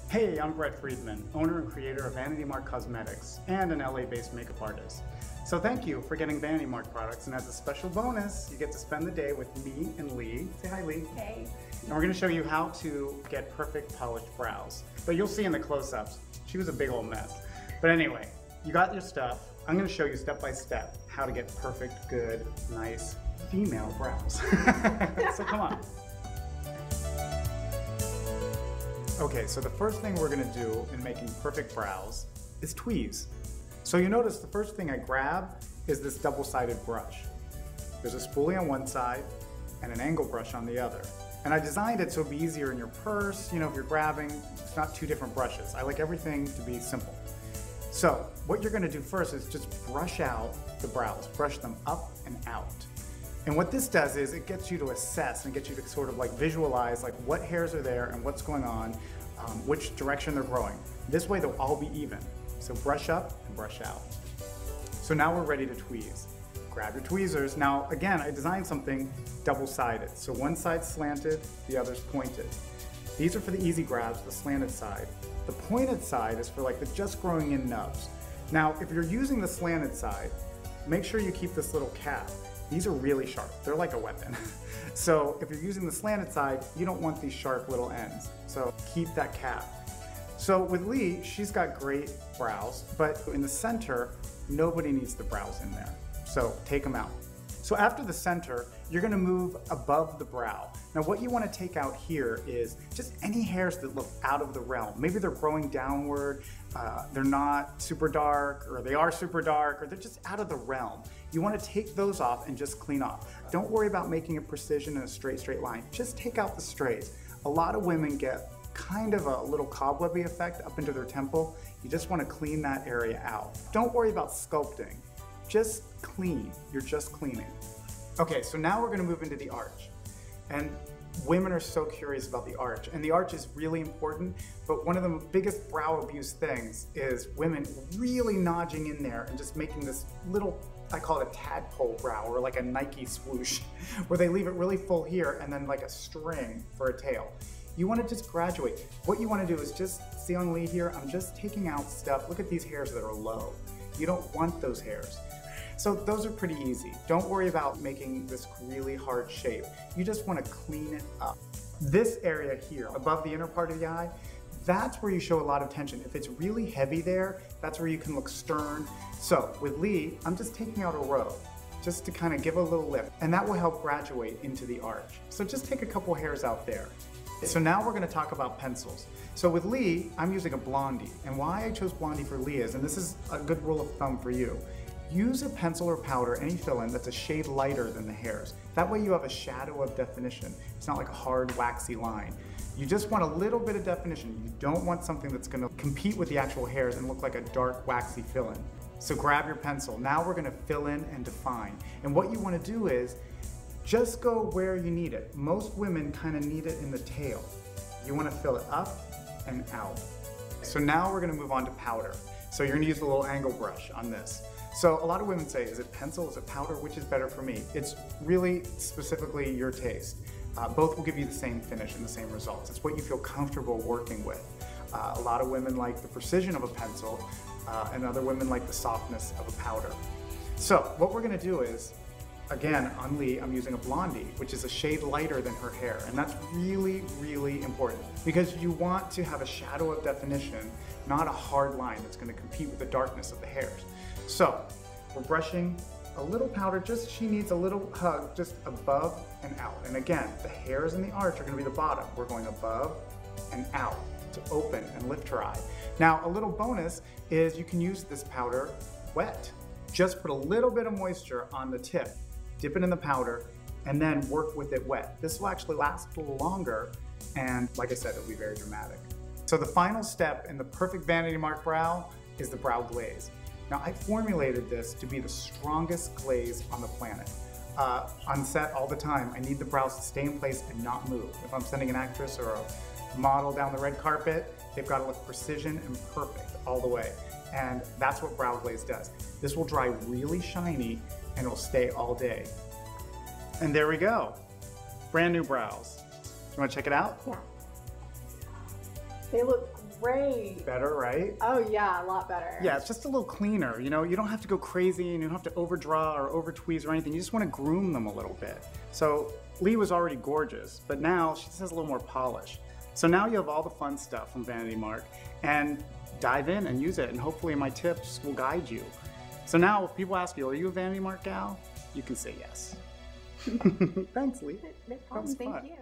Hey, I'm Freedman, owner and creator of VANITYMARK Cosmetics and an LA-based makeup artist. So thank you for getting VANITYMARK products, and as a special bonus, you get to spend the day with me and Lee. Say hi, Lee. Hey. And we're going to show you how to get perfect polished brows. But you'll see in the close-ups, she was a big old mess. But anyway, you got your stuff. I'm going to show you step by step how to get perfect, good, nice female brows. So come on. Okay, so the first thing we're gonna do in making perfect brows is tweeze. So you notice the first thing I grab is this double-sided brush. There's a spoolie on one side and an angle brush on the other. And I designed it so it'd be easier in your purse, if you're grabbing, it's not two different brushes. I like everything to be simple. So what you're gonna do first is just brush out the brows, brush them up and out. And what this does is it gets you to assess and gets you to sort of like visualize like what hairs are there and what's going on, which direction they're growing. This way they'll all be even. So brush up and brush out. So now we're ready to tweeze. Grab your tweezers. Now again, I designed something double-sided. So one side's slanted, the other's pointed. These are for the easy grabs, the slanted side. The pointed side is for like the just growing in nubs. Now if you're using the slanted side, make sure you keep this little cap. These are really sharp. They're like a weapon. So if you're using the slanted side, you don't want these sharp little ends. So keep that cap. So with Lee, she's got great brows, but in the center, nobody needs the brows in there. So take them out. So after the center, you're gonna move above the brow. Now what you wanna take out here is just any hairs that look out of the realm. Maybe they're growing downward, they're not super dark, or they are super dark, or they're just out of the realm. You wanna take those off and just clean off. Don't worry about making a precision in a straight line. Just take out the strays. A lot of women get kind of a little cobwebby effect up into their temple. You just wanna clean that area out. Don't worry about sculpting. Just clean, you're just cleaning. Okay, so now we're gonna move into the arch. And women are so curious about the arch, and the arch is really important, but one of the biggest brow abuse things is women really notching in there and just making this little, I call it a tadpole brow, or like a Nike swoosh, where they leave it really full here and then like a string for a tail. You wanna just graduate. What you wanna do is just, see on Lee here, I'm just taking out stuff. Look at these hairs that are low. You don't want those hairs. So those are pretty easy. Don't worry about making this really hard shape. You just want to clean it up. This area here, above the inner part of the eye, that's where you show a lot of tension. If it's really heavy there, that's where you can look stern. So with Lee, I'm just taking out a row, just to kind of give a little lift, and that will help graduate into the arch. So just take a couple hairs out there. So now we're going to talk about pencils. So with Lee, I'm using a blondie, and why I chose blondie for Lee is, and this is a good rule of thumb for you, use a pencil or powder, any fill-in, that's a shade lighter than the hairs. That way you have a shadow of definition. It's not like a hard, waxy line. You just want a little bit of definition. You don't want something that's gonna compete with the actual hairs and look like a dark, waxy fill-in. So grab your pencil. Now we're gonna fill in and define. And what you wanna do is just go where you need it. Most women kind of need it in the tail. You wanna fill it up and out. So now we're gonna move on to powder. So you're gonna use a little angle brush on this. So a lot of women say, is it pencil, is it powder, which is better for me? It's really specifically your taste. Both will give you the same finish and the same results. It's what you feel comfortable working with. A lot of women like the precision of a pencil, and other women like the softness of a powder. So what we're gonna do is, again, on Lee, I'm using a blondie, which is a shade lighter than her hair. And that's really, really important because you want to have a shadow of definition, not a hard line that's gonna compete with the darkness of the hairs. So we're brushing a little powder, she needs a little hug just above and out. And again, the hairs in the arch are gonna be the bottom. We're going above and out to open and lift her eye. Now, a little bonus is you can use this powder wet. Just put a little bit of moisture on the tip, dip it in the powder, and then work with it wet. This will actually last a little longer, and like I said, it'll be very dramatic. So the final step in the perfect VANITYMARK brow is the brow glaze. Now I formulated this to be the strongest glaze on the planet. On set all the time, I need the brows to stay in place and not move. If I'm sending an actress or a model down the red carpet, they've got to look precision and perfect all the way. And that's what brow glaze does. This will dry really shiny and it'll stay all day. And there we go. Brand new brows. Do you want to check it out? Yeah. They look great. Better, right? Oh yeah, a lot better. Yeah, it's just a little cleaner. You know, you don't have to go crazy and you don't have to overdraw or over tweeze or anything. You just want to groom them a little bit. So Lee was already gorgeous, but now she just has a little more polish. So now you have all the fun stuff from VanityMark, and dive in and use it, and hopefully my tips will guide you. So now if people ask you, are you a VanityMark gal? You can say yes. Thanks, Lee. No problem, thank you.